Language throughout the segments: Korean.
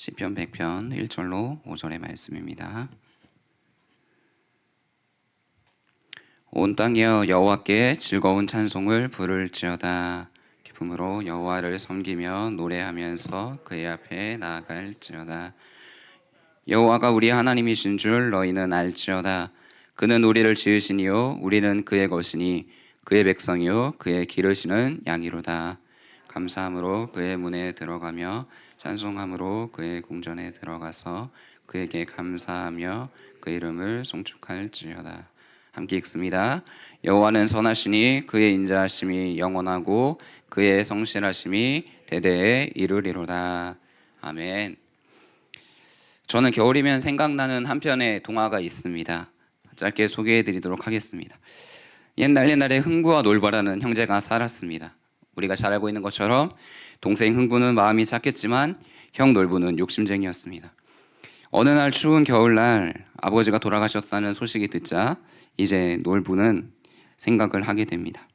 시편 100편 1절로 5절의 말씀입니다. 온 땅이여 여호와께 즐거운 찬송을 부를지어다. 기쁨으로 여호와를 섬기며 노래하면서 그의 앞에 나아갈지어다. 여호와가 우리 하나님이신 줄 너희는 알지어다. 그는 우리를 지으시니요 우리는 그의 것이니 그의 백성이요 그의 기르시는 양이로다. 감사함으로 그의 문에 들어가며 찬송함으로 그의 궁전에 들어가서 그에게 감사하며 그 이름을 송축할지어다. 함께 읽습니다. 여호와는 선하시니 그의 인자하심이 영원하고 그의 성실하심이 대대에 이르리로다. 아멘. 저는 겨울이면 생각나는 한 편의 동화가 있습니다. 짧게 소개해드리도록 하겠습니다. 옛날에 흥부와 놀보라는 형제가 살았습니다. 우리가 잘 알고 있는 것처럼 동생 흥부는 마음이 착했지만 형 놀부는 욕심쟁이였습니다. 어느 날 추운 겨울날 아버지가 돌아가셨다는 소식이 듣자 이제 놀부는 생각을 하게 됩니다.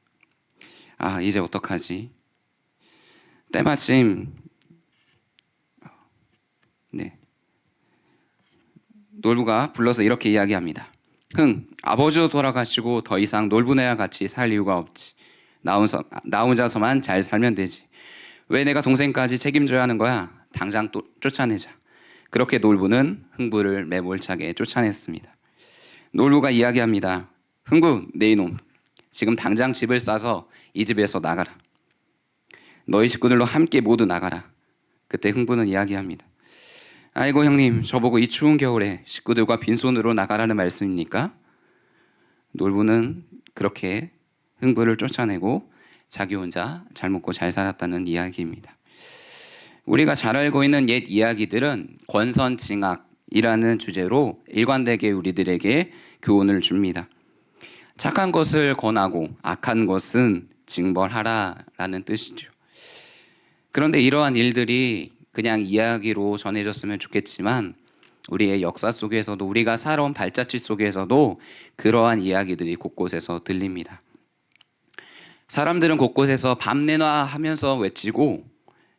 이제 어떡하지? 때마침 놀부가 불러서 이렇게 이야기합니다. 아버지도 돌아가시고 더 이상 놀부네와 같이 살 이유가 없지. 나 혼자서만 잘 살면 되지. 왜 내가 동생까지 책임져야 하는 거야? 당장 또 쫓아내자. 그렇게 놀부는 흥부를 매몰차게 쫓아냈습니다. 놀부가 이야기합니다. 흥부, 내 이놈. 지금 당장 집을 싸서 이 집에서 나가라. 너희 식구들로 함께 모두 나가라. 그때 흥부는 이야기합니다. 아이고 형님, 저보고 이 추운 겨울에 식구들과 빈손으로 나가라는 말씀입니까? 놀부는 그렇게 흥부를 쫓아내고 자기 혼자 잘 먹고 잘 살았다는 이야기입니다. 우리가 잘 알고 있는 옛 이야기들은 권선징악이라는 주제로 일관되게 우리들에게 교훈을 줍니다. 착한 것을 권하고 악한 것은 징벌하라라는 뜻이죠. 그런데 이러한 일들이 그냥 이야기로 전해졌으면 좋겠지만 우리의 역사 속에서도 우리가 살아온 발자취 속에서도 그러한 이야기들이 곳곳에서 들립니다. 사람들은 곳곳에서 밤 내놔 하면서 외치고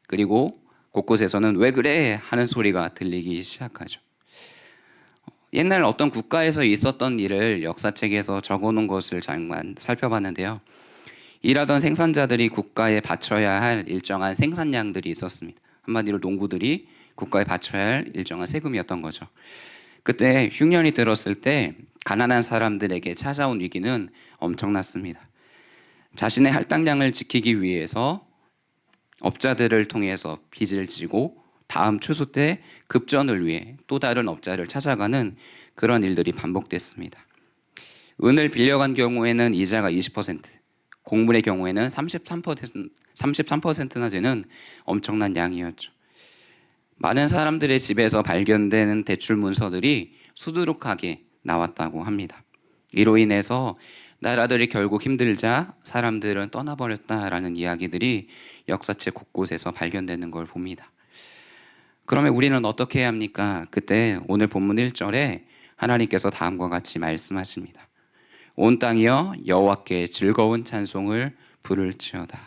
그리고 곳곳에서는 왜 그래 하는 소리가 들리기 시작하죠. 옛날 어떤 국가에서 있었던 일을 역사책에서 적어놓은 것을 잠깐 살펴봤는데요. 일하던 생산자들이 국가에 바쳐야 할 일정한 생산량들이 있었습니다. 한마디로 농부들이 국가에 바쳐야 할 일정한 세금이었던 거죠. 그때 흉년이 들었을 때 가난한 사람들에게 찾아온 위기는 엄청났습니다. 자신의 할당량을 지키기 위해서 업자들을 통해서 빚을 지고 다음 추수 때 급전을 위해 또 다른 업자를 찾아가는 그런 일들이 반복됐습니다. 은을 빌려간 경우에는 이자가 20%, 곡물의 경우에는 33%나 되는 엄청난 양이었죠. 많은 사람들의 집에서 발견되는 대출 문서들이 수두룩하게 나왔다고 합니다. 이로 인해서 나라들이 결국 힘들자 사람들은 떠나버렸다라는 이야기들이 역사책 곳곳에서 발견되는 걸 봅니다. 그러면 우리는 어떻게 해야 합니까? 그때 오늘 본문 1절에 하나님께서 다음과 같이 말씀하십니다. 온 땅이여 여호와께 즐거운 찬송을 부를지어다.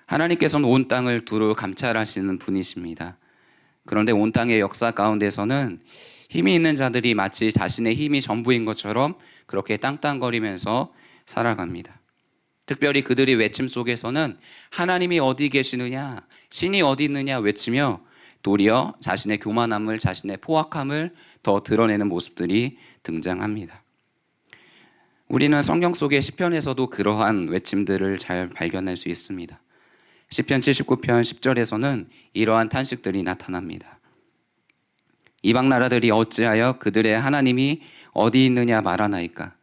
하나님께서는 온 땅을 두루 감찰하시는 분이십니다. 그런데 온 땅의 역사 가운데서는 힘이 있는 자들이 마치 자신의 힘이 전부인 것처럼 그렇게 땅땅거리면서 살아갑니다. 특별히 그들의 외침 속에서는 하나님이 어디 계시느냐, 신이 어디 있느냐 외치며 도리어 자신의 교만함을, 자신의 포악함을 더 드러내는 모습들이 등장합니다. 우리는 성경 속의 시편에서도 그러한 외침들을 잘 발견할 수 있습니다. 시편 79편 10절에서는 이러한 탄식들이 나타납니다. 이방 나라들이 어찌하여 그들의 하나님이 어디 있느냐 말하나이까.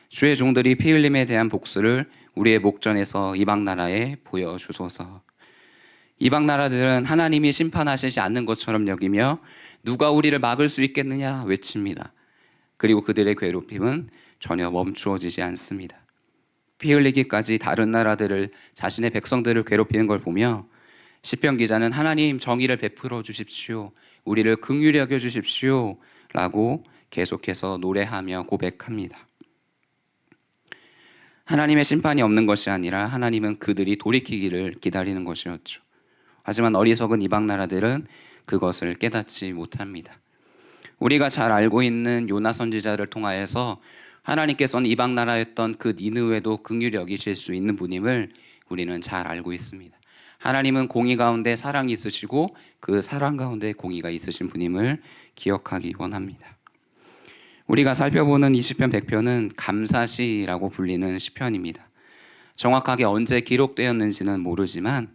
주의 종들이 피 흘림에 대한 복수를 우리의 목전에서 이방 나라에 보여주소서. 이방 나라들은 하나님이 심판하시지 않는 것처럼 여기며 누가 우리를 막을 수 있겠느냐 외칩니다. 그리고 그들의 괴롭힘은 전혀 멈추어지지 않습니다. 피 흘리기까지 다른 나라들을, 자신의 백성들을 괴롭히는 걸 보며 시편 기자는 하나님 정의를 베풀어 주십시오, 우리를 긍휼히 여겨 주십시오 라고 계속해서 노래하며 고백합니다. 하나님의 심판이 없는 것이 아니라 하나님은 그들이 돌이키기를 기다리는 것이었죠. 하지만 어리석은 이방 나라들은 그것을 깨닫지 못합니다. 우리가 잘 알고 있는 요나 선지자를 통하여서 하나님께서는 이방 나라였던 그 니느웨도 긍휼히 여기실 수 있는 분임을 우리는 잘 알고 있습니다. 하나님은 공의 가운데 사랑이 있으시고 그 사랑 가운데 공의가 있으신 분임을 기억하기 원합니다. 우리가 살펴보는 이 시편 100편은 감사시라고 불리는 시편입니다. 정확하게 언제 기록되었는지는 모르지만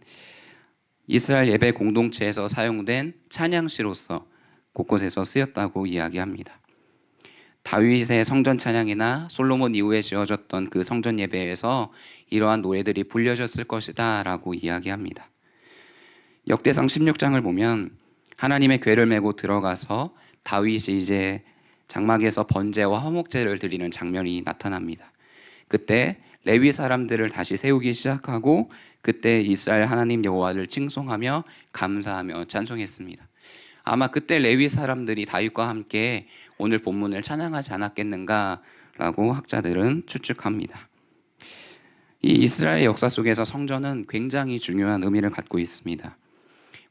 이스라엘 예배 공동체에서 사용된 찬양시로서 곳곳에서 쓰였다고 이야기합니다. 다윗의 성전 찬양이나 솔로몬 이후에 지어졌던 그 성전 예배에서 이러한 노래들이 불려졌을 것이다 라고 이야기합니다. 역대상 16장을 보면 하나님의 궤를 메고 들어가서 다윗이 이제 장막에서 번제와 화목제를 드리는 장면이 나타납니다. 그때 레위 사람들을 다시 세우기 시작하고 그때 이스라엘 하나님 여호와를 칭송하며 감사하며 찬송했습니다. 아마 그때 레위 사람들이 다윗과 함께 오늘 본문을 찬양하지 않았겠는가라고 학자들은 추측합니다. 이 이스라엘 역사 속에서 성전은 굉장히 중요한 의미를 갖고 있습니다.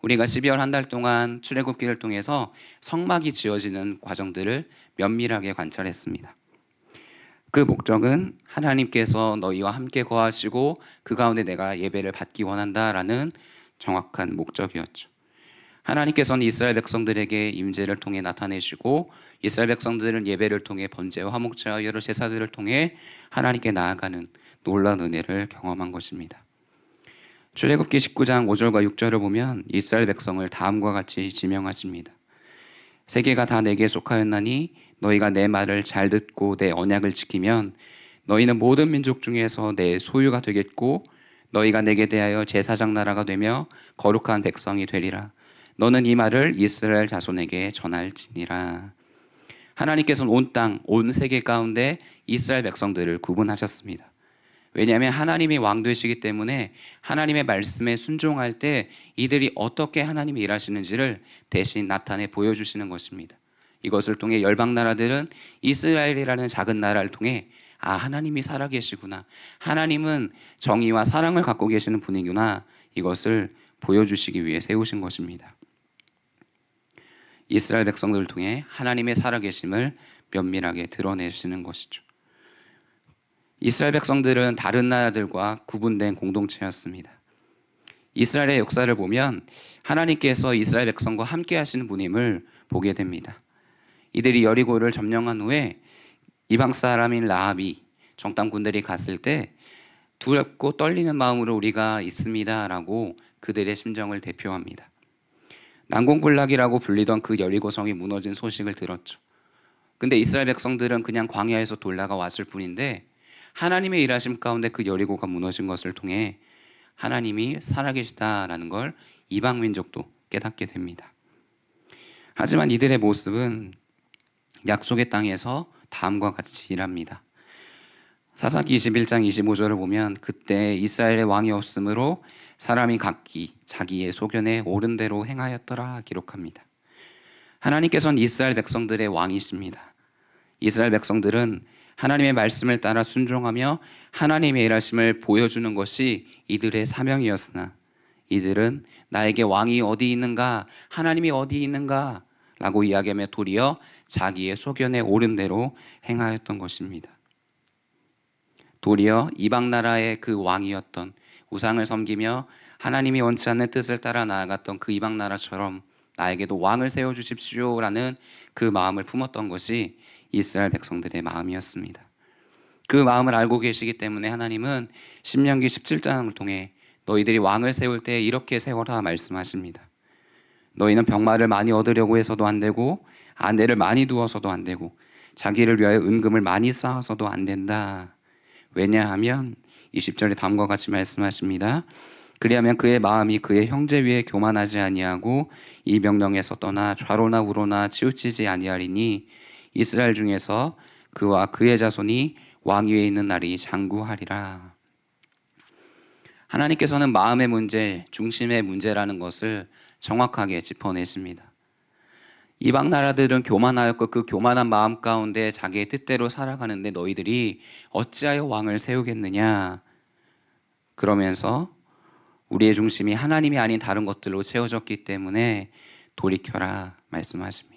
우리가 12월 한 달 동안 출애굽기를 통해서 성막이 지어지는 과정들을 면밀하게 관찰했습니다. 그 목적은 하나님께서 너희와 함께 거하시고 그 가운데 내가 예배를 받기 원한다라는 정확한 목적이었죠. 하나님께서는 이스라엘 백성들에게 임재를 통해 나타내시고 이스라엘 백성들은 예배를 통해 번제와 화목제와 여러 제사들을 통해 하나님께 나아가는 놀라운 은혜를 경험한 것입니다. 출애굽기 19장 5절과 6절을 보면 이스라엘 백성을 다음과 같이 지명하십니다. 세계가 다 내게 속하였나니 너희가 내 말을 잘 듣고 내 언약을 지키면 너희는 모든 민족 중에서 내 소유가 되겠고 너희가 내게 대하여 제사장 나라가 되며 거룩한 백성이 되리라. 너는 이 말을 이스라엘 자손에게 전할지니라. 하나님께서는 온 땅, 온 세계 가운데 이스라엘 백성들을 구분하셨습니다. 왜냐하면 하나님이 왕 되시기 때문에 하나님의 말씀에 순종할 때 이들이 어떻게 하나님이 일하시는지를 대신 나타내 보여주시는 것입니다. 이것을 통해 열방 나라들은 이스라엘이라는 작은 나라를 통해 하나님이 살아계시구나, 하나님은 정의와 사랑을 갖고 계시는 분이구나, 이것을 보여주시기 위해 세우신 것입니다. 이스라엘 백성들을 통해 하나님의 살아계심을 면밀하게 드러내시는 것이죠. 이스라엘 백성들은 다른 나라들과 구분된 공동체였습니다. 이스라엘의 역사를 보면 하나님께서 이스라엘 백성과 함께 하시는 분임을 보게 됩니다. 이들이 여리고를 점령한 후에 이방 사람인 라합이 정탐꾼들이 갔을 때 두렵고 떨리는 마음으로 우리가 있습니다라고 그들의 심정을 대표합니다. 난공불락이라고 불리던 그 여리고성이 무너진 소식을 들었죠. 근데 이스라엘 백성들은 그냥 광야에서 돌다가 왔을 뿐인데 하나님의 일하심 가운데 그 여리고가 무너진 것을 통해 하나님이 살아계시다라는 걸 이방 민족도 깨닫게 됩니다. 하지만 이들의 모습은 약속의 땅에서 다음과 같이 일합니다. 사사기 21장 25절을 보면 그때 이스라엘의 왕이 없으므로 사람이 각기 자기의 소견에 옳은 대로 행하였더라 기록합니다. 하나님께서는 이스라엘 백성들의 왕이십니다. 이스라엘 백성들은 하나님의 말씀을 따라 순종하며 하나님의 일하심을 보여주는 것이 이들의 사명이었으나 이들은 나에게 왕이 어디 있는가, 하나님이 어디 있는가 라고 이야기하며 도리어 자기의 소견에 옳은 대로 행하였던 것입니다. 도리어 이방 나라의 그 왕이었던, 우상을 섬기며 하나님이 원치 않는 뜻을 따라 나아갔던 그 이방 나라처럼 나에게도 왕을 세워주십시오라는 그 마음을 품었던 것이 이스라엘 백성들의 마음이었습니다. 그 마음을 알고 계시기 때문에 하나님은 신명기 17장을 통해 너희들이 왕을 세울 때 이렇게 세워라 말씀하십니다. 너희는 병마를 많이 얻으려고 해서도 안 되고 아내를 많이 두어서도 안 되고 자기를 위하여 은금을 많이 쌓아서도 안 된다. 왜냐하면 20절에 다음과 같이 말씀하십니다. 그리하면 그의 마음이 그의 형제 위에 교만하지 아니하고 이 명령에서 떠나 좌로나 우로나 치우치지 아니하리니 이스라엘 중에서 그와 그의 자손이 왕 위에 있는 날이 장구하리라. 하나님께서는 마음의 문제, 중심의 문제라는 것을 정확하게 짚어내십니다. 이방 나라들은 교만하였고 그 교만한 마음 가운데 자기의 뜻대로 살아가는데 너희들이 어찌하여 왕을 세우겠느냐. 그러면서 우리의 중심이 하나님이 아닌 다른 것들로 채워졌기 때문에 돌이켜라 말씀하십니다.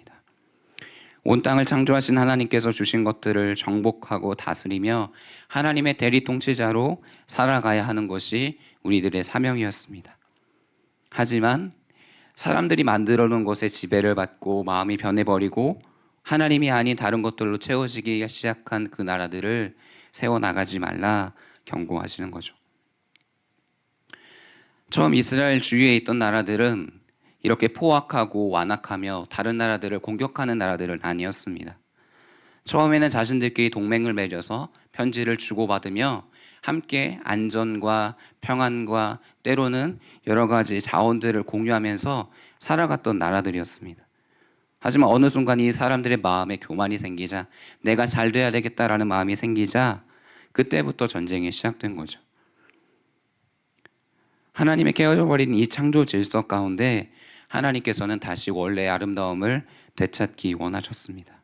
온 땅을 창조하신 하나님께서 주신 것들을 정복하고 다스리며 하나님의 대리 통치자로 살아가야 하는 것이 우리들의 사명이었습니다. 하지만 사람들이 만들어 놓은 것에 지배를 받고 마음이 변해버리고 하나님이 아닌 다른 것들로 채워지기 시작한 그 나라들을 세워나가지 말라 경고하시는 거죠. 처음 이스라엘 주위에 있던 나라들은 이렇게 포악하고 완악하며 다른 나라들을 공격하는 나라들은 아니었습니다. 처음에는 자신들끼리 동맹을 맺어서 편지를 주고받으며 함께 안전과 평안과 때로는 여러 가지 자원들을 공유하면서 살아갔던 나라들이었습니다. 하지만 어느 순간 이 사람들의 마음에 교만이 생기자 내가 잘 돼야 되겠다라는 마음이 생기자 그때부터 전쟁이 시작된 거죠. 하나님의 깨어져버린 이 창조 질서 가운데 하나님께서는 다시 원래의 아름다움을 되찾기 원하셨습니다.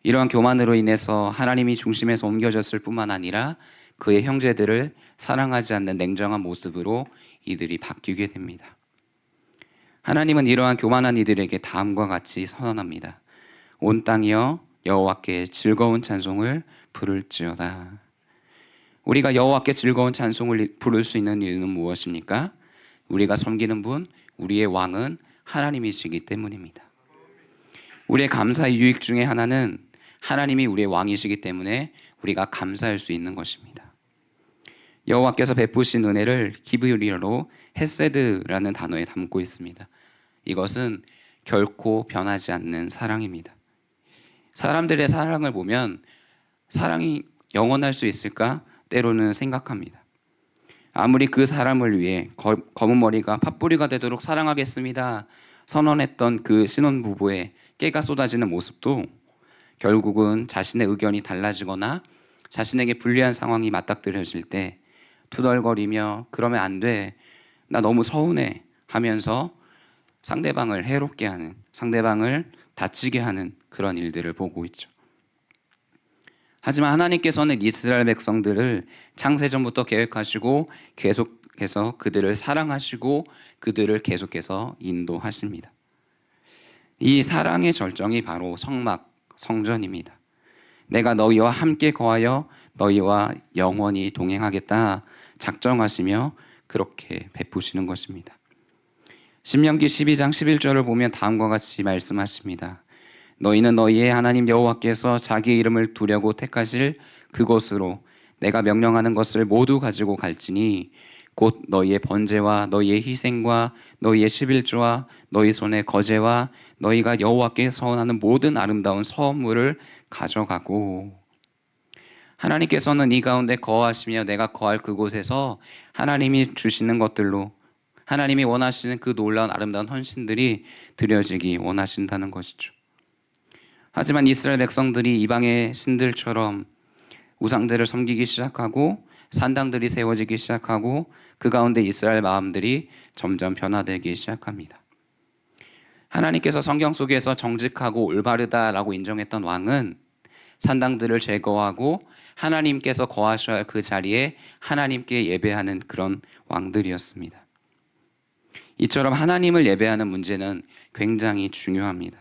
이러한 교만으로 인해서 하나님이 중심에서 옮겨졌을 뿐만 아니라 그의 형제들을 사랑하지 않는 냉정한 모습으로 이들이 바뀌게 됩니다. 하나님은 이러한 교만한 이들에게 다음과 같이 선언합니다. 온 땅이여 여호와께 즐거운 찬송을 부를지어다. 우리가 여호와께 즐거운 찬송을 부를 수 있는 이유는 무엇입니까? 우리가 섬기는 분, 우리의 왕은 하나님이시기 때문입니다. 우리의 감사의 유익 중에 하나는 하나님이 우리의 왕이시기 때문에 우리가 감사할 수 있는 것입니다. 여호와께서 베푸신 은혜를 히브리어로 헤세드라는 단어에 담고 있습니다. 이것은 결코 변하지 않는 사랑입니다. 사람들의 사랑을 보면 사랑이 영원할 수 있을까? 때로는 생각합니다. 아무리 그 사람을 위해 검은 머리가 팥뿌리가 되도록 사랑하겠습니다 선언했던 그 신혼부부의 깨가 쏟아지는 모습도 결국은 자신의 의견이 달라지거나 자신에게 불리한 상황이 맞닥뜨려질 때 투덜거리며 그러면 안 돼, 나 너무 서운해 하면서 상대방을 해롭게 하는, 상대방을 다치게 하는 그런 일들을 보고 있죠. 하지만 하나님께서는 이스라엘 백성들을 창세전부터 계획하시고 계속해서 그들을 사랑하시고 그들을 계속해서 인도하십니다. 이 사랑의 절정이 바로 성막, 성전입니다. 내가 너희와 함께 거하여 너희와 영원히 동행하겠다 작정하시며 그렇게 베푸시는 것입니다. 신명기 12장 11절을 보면 다음과 같이 말씀하십니다. 너희는 너희의 하나님 여호와께서 자기 이름을 두려고 택하실 그곳으로 내가 명령하는 것을 모두 가지고 갈지니 곧 너희의 번제와 너희의 희생과 너희의 11조와 너희 손의 거제와 너희가 여호와께 서원하는 모든 아름다운 선물을 가져가고. 하나님께서는 이 가운데 거하시며 내가 거할 그곳에서 하나님이 주시는 것들로 하나님이 원하시는 그 놀라운 아름다운 헌신들이 드려지기 원하신다는 것이죠. 하지만 이스라엘 백성들이 이방의 신들처럼 우상들을 섬기기 시작하고 산당들이 세워지기 시작하고 그 가운데 이스라엘 마음들이 점점 변화되기 시작합니다. 하나님께서 성경 속에서 정직하고 올바르다라고 인정했던 왕은 산당들을 제거하고 하나님께서 거하셔야 할 그 자리에 하나님께 예배하는 그런 왕들이었습니다. 이처럼 하나님을 예배하는 문제는 굉장히 중요합니다.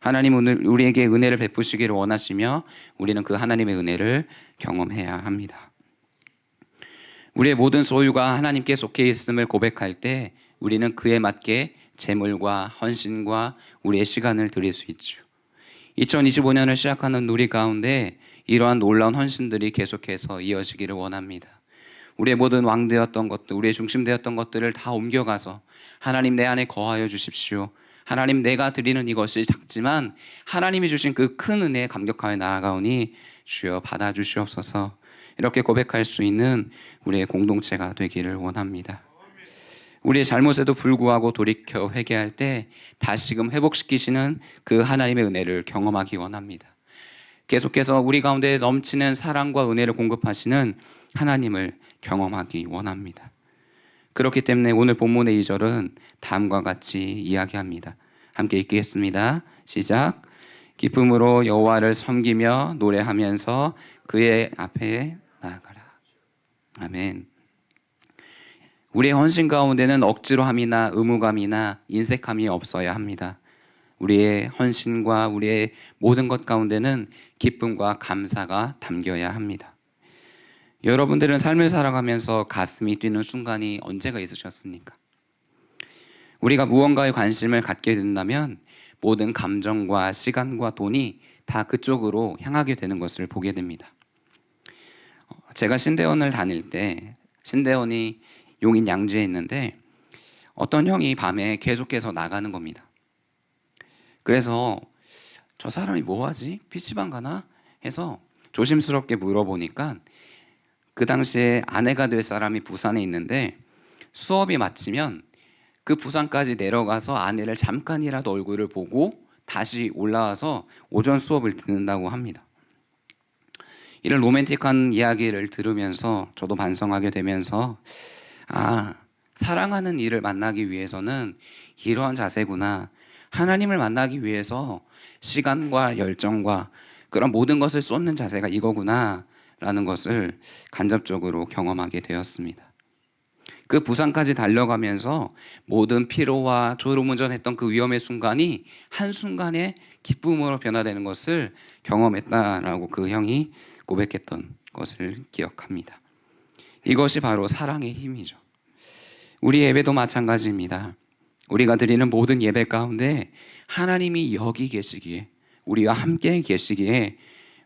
하나님은 우리에게 은혜를 베푸시기를 원하시며 우리는 그 하나님의 은혜를 경험해야 합니다. 우리의 모든 소유가 하나님께 속해 있음을 고백할 때 우리는 그에 맞게 재물과 헌신과 우리의 시간을 드릴 수 있죠. 2025년을 시작하는 우리 가운데 이러한 놀라운 헌신들이 계속해서 이어지기를 원합니다. 우리의 모든 왕되었던 것들, 우리의 중심되었던 것들을 다 옮겨가서 하나님 내 안에 거하여 주십시오. 하나님 내가 드리는 이것이 작지만 하나님이 주신 그 큰 은혜에 감격하여 나아가오니 주여 받아주시옵소서. 이렇게 고백할 수 있는 우리의 공동체가 되기를 원합니다. 우리의 잘못에도 불구하고 돌이켜 회개할 때 다시금 회복시키시는 그 하나님의 은혜를 경험하기 원합니다. 계속해서 우리 가운데 넘치는 사랑과 은혜를 공급하시는 하나님을 경험하기 원합니다. 그렇기 때문에 오늘 본문의 2절은 다음과 같이 이야기합니다. 함께 읽겠습니다. 시작. 기쁨으로 여호와를 섬기며 노래하면서 그의 앞에 나아가라. 아멘. 우리의 헌신 가운데는 억지로함이나 의무감이나 인색함이 없어야 합니다. 우리의 헌신과 우리의 모든 것 가운데는 기쁨과 감사가 담겨야 합니다. 여러분들은 삶을 살아가면서 가슴이 뛰는 순간이 언제가 있으셨습니까? 우리가 무언가에 관심을 갖게 된다면 모든 감정과 시간과 돈이 다 그쪽으로 향하게 되는 것을 보게 됩니다. 제가 신대원을 다닐 때, 신대원이 용인 양주에 있는데 어떤 형이 밤에 계속해서 나가는 겁니다. 그래서 저 사람이 뭐하지? PC방 가나? 해서 조심스럽게 물어보니까 그 당시에 아내가 될 사람이 부산에 있는데 수업이 마치면 그 부산까지 내려가서 아내를 잠깐이라도 얼굴을 보고 다시 올라와서 오전 수업을 듣는다고 합니다. 이런 로맨틱한 이야기를 들으면서 저도 반성하게 되면서 사랑하는 이를 만나기 위해서는 이러한 자세구나. 하나님을 만나기 위해서 시간과 열정과 그런 모든 것을 쏟는 자세가 이거구나 라는 것을 간접적으로 경험하게 되었습니다. 그 부산까지 달려가면서 모든 피로와 졸음운전했던 그 위험의 순간이 한순간에 기쁨으로 변화되는 것을 경험했다라고 그 형이 고백했던 것을 기억합니다. 이것이 바로 사랑의 힘이죠. 우리 예배도 마찬가지입니다. 우리가 드리는 모든 예배 가운데 하나님이 여기 계시기에, 우리와 함께 계시기에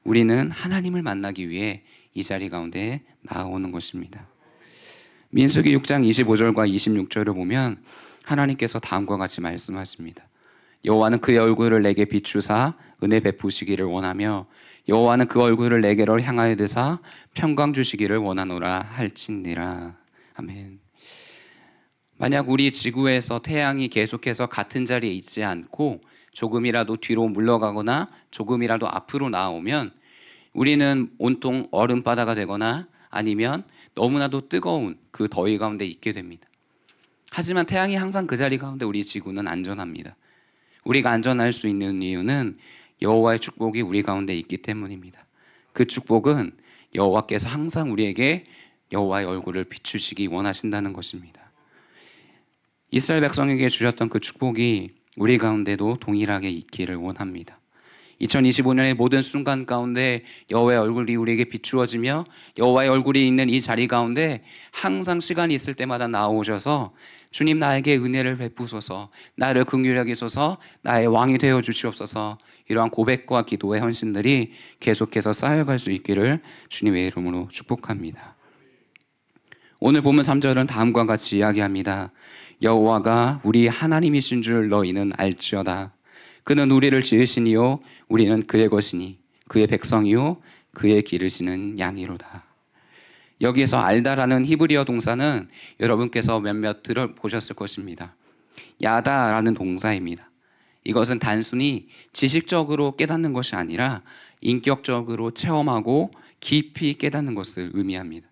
우리는 하나님을 만나기 위해 이 자리 가운데 나아오는 것입니다. 민수기 6장 25절과 26절을 보면 하나님께서 다음과 같이 말씀하십니다. 여호와는 그의 얼굴을 내게 비추사 은혜 베푸시기를 원하며 여호와는 그 얼굴을 내게로 향하여 드사 평강 주시기를 원하노라 할지니라. 아멘. 만약 우리 지구에서 태양이 계속해서 같은 자리에 있지 않고 조금이라도 뒤로 물러가거나 조금이라도 앞으로 나오면 우리는 온통 얼음바다가 되거나 아니면 너무나도 뜨거운 그 더위 가운데 있게 됩니다. 하지만 태양이 항상 그 자리 가운데 우리 지구는 안전합니다. 우리가 안전할 수 있는 이유는 여호와의 축복이 우리 가운데 있기 때문입니다. 그 축복은 여호와께서 항상 우리에게 여호와의 얼굴을 비추시기 원하신다는 것입니다. 이스라엘 백성에게 주셨던 그 축복이 우리 가운데도 동일하게 있기를 원합니다. 2025년의 모든 순간 가운데 여호와의 얼굴이 우리에게 비추어지며 여호와의 얼굴이 있는 이 자리 가운데 항상 시간이 있을 때마다 나오셔서 주님 나에게 은혜를 베푸소서, 나를 긍휼하게 하소서, 나의 왕이 되어 주시옵소서, 이러한 고백과 기도의 헌신들이 계속해서 쌓여갈 수 있기를 주님의 이름으로 축복합니다. 오늘 본문 3절은 다음과 같이 이야기합니다. 여호와가 우리 하나님이신 줄 너희는 알지어다. 그는 우리를 지으시니요 우리는 그의 것이니 그의 백성이요 그의 기르시는 양이로다. 여기에서 알다라는 히브리어 동사는 여러분께서 몇몇 들어보셨을 것입니다. 야다라는 동사입니다. 이것은 단순히 지식적으로 깨닫는 것이 아니라 인격적으로 체험하고 깊이 깨닫는 것을 의미합니다.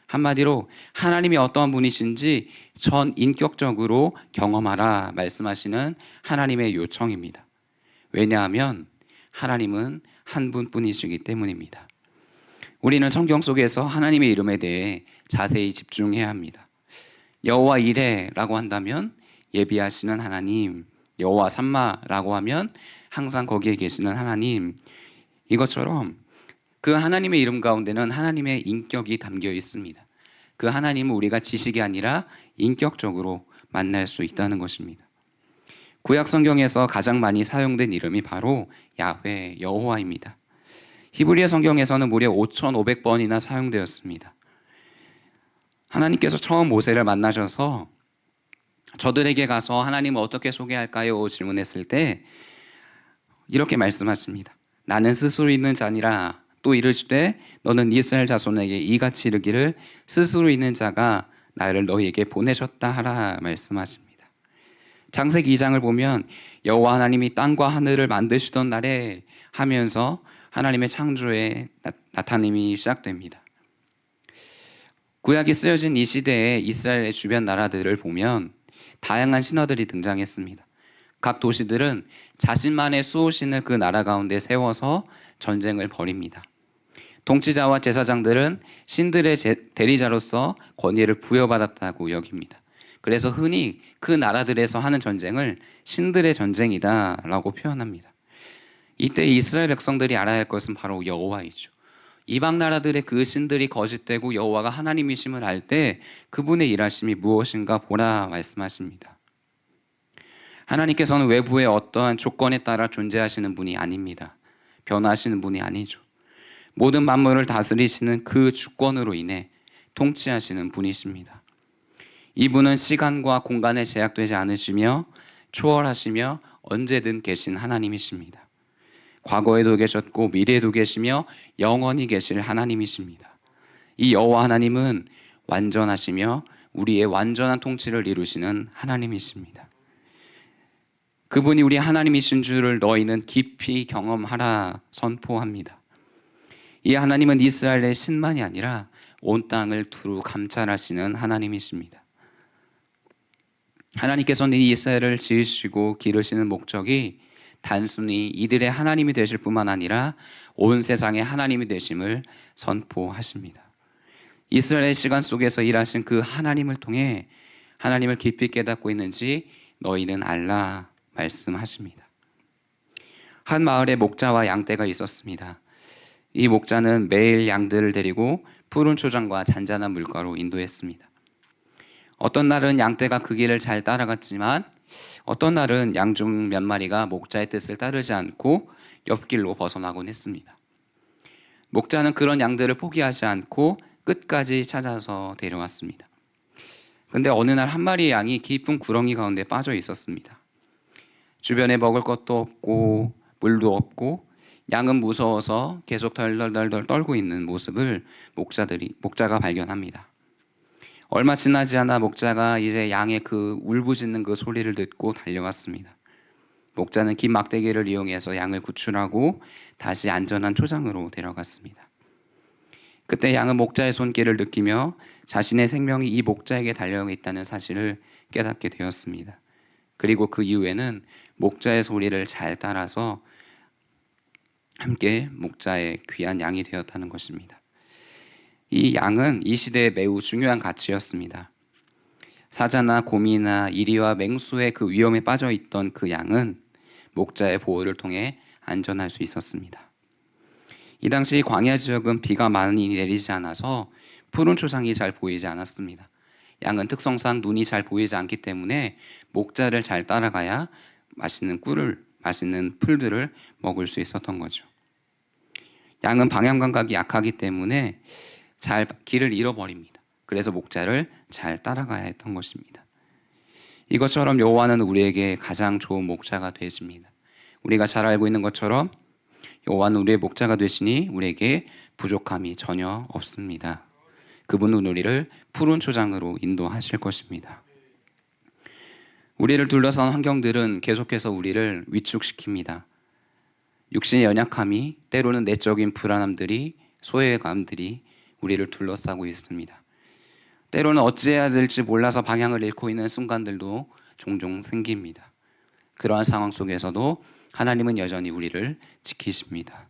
한마디로 하나님이 어떠한 분이신지 전 인격적으로 경험하라 말씀하시는 하나님의 요청입니다. 왜냐하면 하나님은 한 분뿐이시기 때문입니다. 우리는 성경 속에서 하나님의 이름에 대해 자세히 집중해야 합니다. 여호와 이레라고 한다면 예비하시는 하나님, 여호와 삼마라고 하면 항상 거기에 계시는 하나님, 이것처럼 그 하나님의 이름 가운데는 하나님의 인격이 담겨 있습니다. 그 하나님은 우리가 지식이 아니라 인격적으로 만날 수 있다는 것입니다. 구약 성경에서 가장 많이 사용된 이름이 바로 야훼, 여호와입니다. 히브리어 성경에서는 무려 5,500번이나 사용되었습니다. 하나님께서 처음 모세를 만나셔서 저들에게 가서 하나님을 어떻게 소개할까요? 질문했을 때 이렇게 말씀하십니다. 나는 스스로 있는 자니라. 또 이르시되 너는 이스라엘 자손에게 이같이 이르기를 스스로 있는 자가 나를 너희에게 보내셨다 하라 말씀하십니다. 창세기 2장을 보면 여호와 하나님이 땅과 하늘을 만드시던 날에 하면서 하나님의 창조의 나타남이 시작됩니다. 구약이 쓰여진 이 시대에 이스라엘의 주변 나라들을 보면 다양한 신화들이 등장했습니다. 각 도시들은 자신만의 수호신을 그 나라 가운데 세워서 전쟁을 벌입니다. 통치자와 제사장들은 신들의 대리자로서 권위를 부여받았다고 여깁니다. 그래서 흔히 그 나라들에서 하는 전쟁을 신들의 전쟁이다라고 표현합니다. 이때 이스라엘 백성들이 알아야 할 것은 바로 여호와이죠. 이방 나라들의 그 신들이 거짓되고 여호와가 하나님이심을 알 때 그분의 일하심이 무엇인가 보라 말씀하십니다. 하나님께서는 외부의 어떠한 조건에 따라 존재하시는 분이 아닙니다. 변화하시는 분이 아니죠. 모든 만물을 다스리시는 그 주권으로 인해 통치하시는 분이십니다. 이분은 시간과 공간에 제약되지 않으시며 초월하시며 언제든 계신 하나님이십니다. 과거에도 계셨고 미래에도 계시며 영원히 계실 하나님이십니다. 이 여호와 하나님은 완전하시며 우리의 완전한 통치를 이루시는 하나님이십니다. 그분이 우리 하나님이신 줄을 너희는 깊이 경험하라 선포합니다. 이 하나님은 이스라엘의 신만이 아니라 온 땅을 두루 감찰하시는 하나님이십니다. 하나님께서는 이 이스라엘을 지으시고 기르시는 목적이 단순히 이들의 하나님이 되실 뿐만 아니라 온 세상의 하나님이 되심을 선포하십니다. 이스라엘의 시간 속에서 일하신 그 하나님을 통해 하나님을 깊이 깨닫고 있는지 너희는 알라 말씀하십니다. 한 마을에 목자와 양떼가 있었습니다. 이 목자는 매일 양들을 데리고 푸른 초장과 잔잔한 물가로 인도했습니다. 어떤 날은 양떼가 그 길을 잘 따라갔지만 어떤 날은 양 중 몇 마리가 목자의 뜻을 따르지 않고 옆길로 벗어나곤 했습니다. 목자는 그런 양들을 포기하지 않고 끝까지 찾아서 데려왔습니다. 근데 어느 날 한 마리의 양이 깊은 구렁이 가운데 빠져 있었습니다. 주변에 먹을 것도 없고 물도 없고 양은 무서워서 계속 덜덜덜덜 떨고 있는 모습을 목자가 발견합니다. 얼마 지나지 않아 목자가 이제 양의 그 울부짖는 그 소리를 듣고 달려왔습니다. 목자는 긴 막대기를 이용해서 양을 구출하고 다시 안전한 초장으로 데려갔습니다. 그때 양은 목자의 손길을 느끼며 자신의 생명이 이 목자에게 달려 있다는 사실을 깨닫게 되었습니다. 그리고 그 이후에는 목자의 소리를 잘 따라서 함께 목자의 귀한 양이 되었다는 것입니다. 이 양은 이 시대에 매우 중요한 가치였습니다. 사자나 곰이나 이리와 맹수의 그 위험에 빠져 있던 그 양은 목자의 보호를 통해 안전할 수 있었습니다. 이 당시 광야 지역은 비가 많이 내리지 않아서 푸른 초장이 잘 보이지 않았습니다. 양은 특성상 눈이 잘 보이지 않기 때문에 목자를 잘 따라가야 맛있는 풀들을 먹을 수 있었던 거죠. 양은 방향 감각이 약하기 때문에 잘 길을 잃어버립니다. 그래서 목자를 잘 따라가야 했던 것입니다. 이것처럼 여호와는 우리에게 가장 좋은 목자가 되십니다. 우리가 잘 알고 있는 것처럼 여호와는 우리의 목자가 되시니 우리에게 부족함이 전혀 없습니다. 그분은 우리를 푸른 초장으로 인도하실 것입니다. 우리를 둘러싼 환경들은 계속해서 우리를 위축시킵니다. 육신의 연약함이 때로는 내적인 불안함들이 소외감들이 우리를 둘러싸고 있습니다. 때로는 어찌해야 될지 몰라서 방향을 잃고 있는 순간들도 종종 생깁니다. 그러한 상황 속에서도 하나님은 여전히 우리를 지키십니다.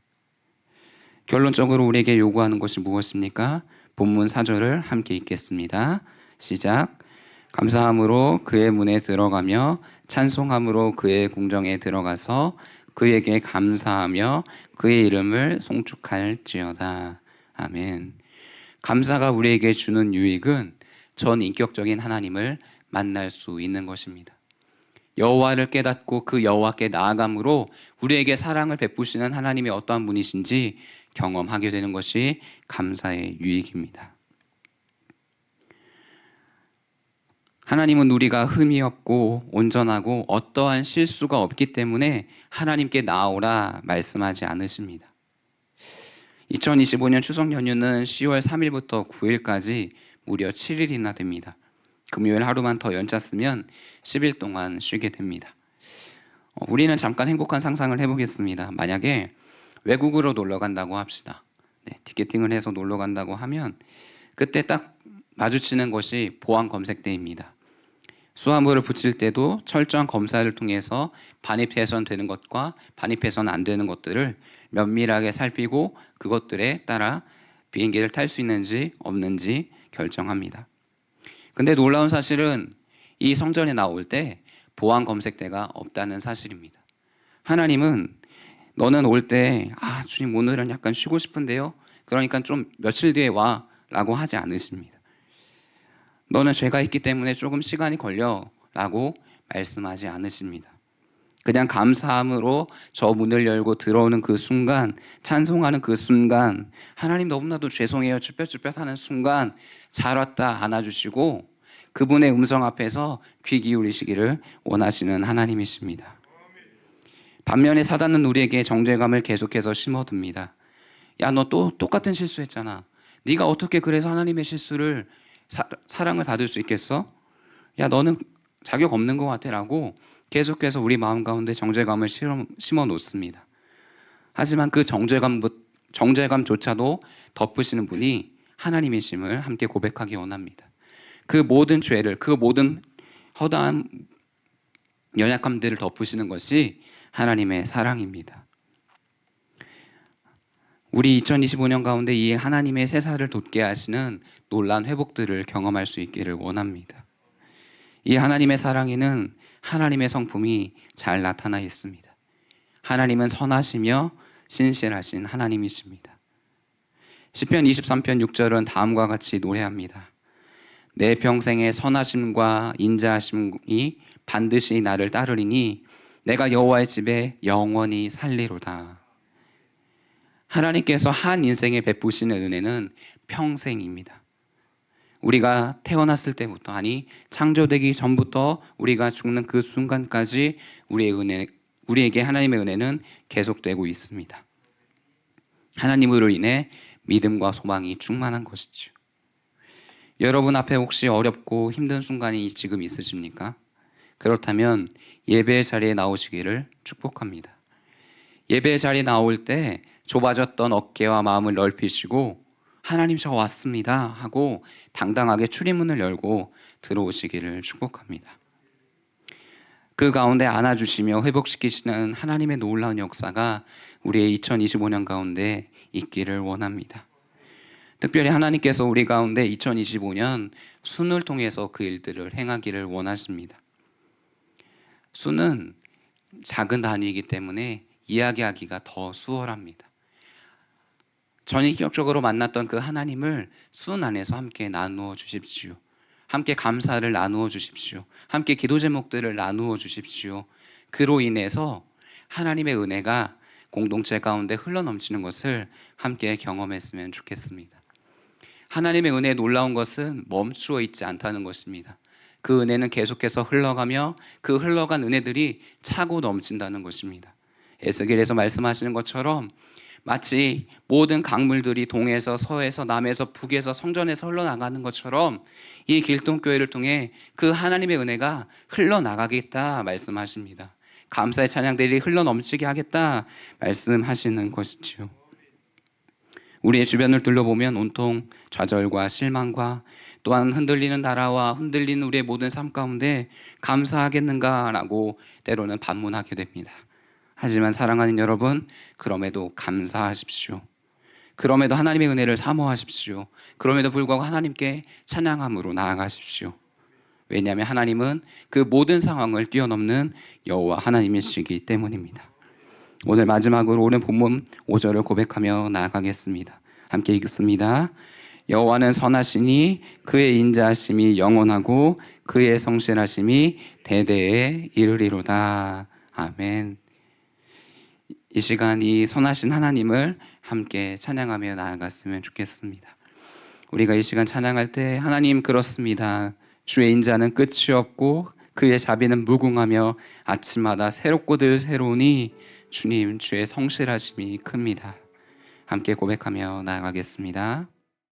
결론적으로 우리에게 요구하는 것이 무엇입니까? 본문 4절을 함께 읽겠습니다. 시작. 감사함으로 그의 문에 들어가며 찬송함으로 그의 궁정에 들어가서 그에게 감사하며 그의 이름을 송축할지어다. 아멘. 감사가 우리에게 주는 유익은 전인격적인 하나님을 만날 수 있는 것입니다. 여호와를 깨닫고 그 여호와께 나아감으로 우리에게 사랑을 베푸시는 하나님이 어떠한 분이신지 경험하게 되는 것이 감사의 유익입니다. 하나님은 우리가 흠이 없고 온전하고 어떠한 실수가 없기 때문에 하나님께 나아오라 말씀하지 않으십니다. 2025년 추석 연휴는 10월 3일부터 9일까지 무려 7일이나 됩니다. 금요일 하루만 더 연짰으면 10일 동안 쉬게 됩니다. 우리는 잠깐 행복한 상상을 해보겠습니다. 만약에 외국으로 놀러 간다고 합시다. 티켓팅을 해서 놀러 간다고 하면 그때 딱 마주치는 것이 보안 검색대입니다. 수화물을 붙일 때도 철저한 검사를 통해서 반입해서는 되는 것과 반입해서는 안 되는 것들을 면밀하게 살피고 그것들에 따라 비행기를 탈 수 있는지 없는지 결정합니다. 근데 놀라운 사실은 이 성전에 나올 때 보안 검색대가 없다는 사실입니다. 하나님은 너는 올 때 주님 오늘은 약간 쉬고 싶은데요. 그러니까 좀 며칠 뒤에 와 라고 하지 않으십니다. 너는 죄가 있기 때문에 조금 시간이 걸려 라고 말씀하지 않으십니다. 그냥 감사함으로 저 문을 열고 들어오는 그 순간, 찬송하는 그 순간, 하나님 너무나도 죄송해요 쭈뼛쭈뼛 하는 순간 잘 왔다 안아주시고 그분의 음성 앞에서 귀 기울이시기를 원하시는 하나님이십니다. 반면에 사단은 우리에게 정죄감을 계속해서 심어둡니다. 야, 너 또 똑같은 실수했잖아. 네가 어떻게 그래서 하나님의 실수를 사랑을 받을 수 있겠어? 야, 너는 자격 없는 것 같아 라고 계속해서 우리 마음 가운데 정죄감을 심어 놓습니다. 하지만 그 정죄감조차도 덮으시는 분이 하나님이심을 함께 고백하기 원합니다. 그 모든 죄를, 그 모든 허다한 연약함들을 덮으시는 것이 하나님의 사랑입니다. 우리 2025년 가운데 이 하나님의 세사를 돋게 하시는 놀라운 회복들을 경험할 수 있기를 원합니다. 이 하나님의 사랑에는 하나님의 성품이 잘 나타나 있습니다. 하나님은 선하시며 신실하신 하나님이십니다. 시편 23편 6절은 다음과 같이 노래합니다. 내 평생의 선하심과 인자하심이 반드시 나를 따르리니 내가 여호와의 집에 영원히 살리로다. 하나님께서 한 인생에 베푸시는 은혜는 평생입니다. 우리가 태어났을 때부터, 아니 창조되기 전부터 우리가 죽는 그 순간까지 우리에게 하나님의 은혜는 계속되고 있습니다. 하나님으로 인해 믿음과 소망이 충만한 것이죠. 여러분 앞에 혹시 어렵고 힘든 순간이 지금 있으십니까? 그렇다면 예배의 자리에 나오시기를 축복합니다. 예배의 자리에 나올 때 좁아졌던 어깨와 마음을 넓히시고 하나님 저 왔습니다 하고 당당하게 출입문을 열고 들어오시기를 축복합니다. 그 가운데 안아주시며 회복시키시는 하나님의 놀라운 역사가 우리의 2025년 가운데 있기를 원합니다. 특별히 하나님께서 우리 가운데 2025년 순을 통해서 그 일들을 행하기를 원하십니다. 순은 작은 단위이기 때문에 이야기하기가 더 수월합니다. 전인격적으로 만났던 그 하나님을 순 안에서 함께 나누어 주십시오. 함께 감사를 나누어 주십시오. 함께 기도 제목들을 나누어 주십시오. 그로 인해서 하나님의 은혜가 공동체 가운데 흘러넘치는 것을 함께 경험했으면 좋겠습니다. 하나님의 은혜의 놀라운 것은 멈추어 있지 않다는 것입니다. 그 은혜는 계속해서 흘러가며 그 흘러간 은혜들이 차고 넘친다는 것입니다. 에스겔에서 말씀하시는 것처럼 마치 모든 강물들이 동에서 서에서 남에서 북에서 성전에서 흘러나가는 것처럼 이 길동교회를 통해 그 하나님의 은혜가 흘러나가겠다 말씀하십니다. 감사의 찬양들이 흘러넘치게 하겠다 말씀하시는 것이지요. 우리의 주변을 둘러보면 온통 좌절과 실망과 또한 흔들리는 나라와 흔들리는 우리의 모든 삶 가운데 감사하겠는가라고 때로는 반문하게 됩니다. 하지만 사랑하는 여러분, 그럼에도 감사하십시오. 그럼에도 하나님의 은혜를 사모하십시오. 그럼에도 불구하고 하나님께 찬양함으로 나아가십시오. 왜냐하면 하나님은 그 모든 상황을 뛰어넘는 여호와 하나님이시기 때문입니다. 오늘 마지막으로 오늘 본문 5절을 고백하며 나아가겠습니다. 함께 읽습니다. 여호와는 선하시니 그의 인자하심이 영원하고 그의 성실하심이 대대에 이르리로다. 아멘. 이 시간 이 선하신 하나님을 함께 찬양하며 나아갔으면 좋겠습니다. 우리가 이 시간 찬양할 때 하나님 그렇습니다. 주의 인자는 끝이 없고 그의 자비는 무궁하며 아침마다 새롭고들 새로우니 주님 주의 성실하심이 큽니다. 함께 고백하며 나아가겠습니다.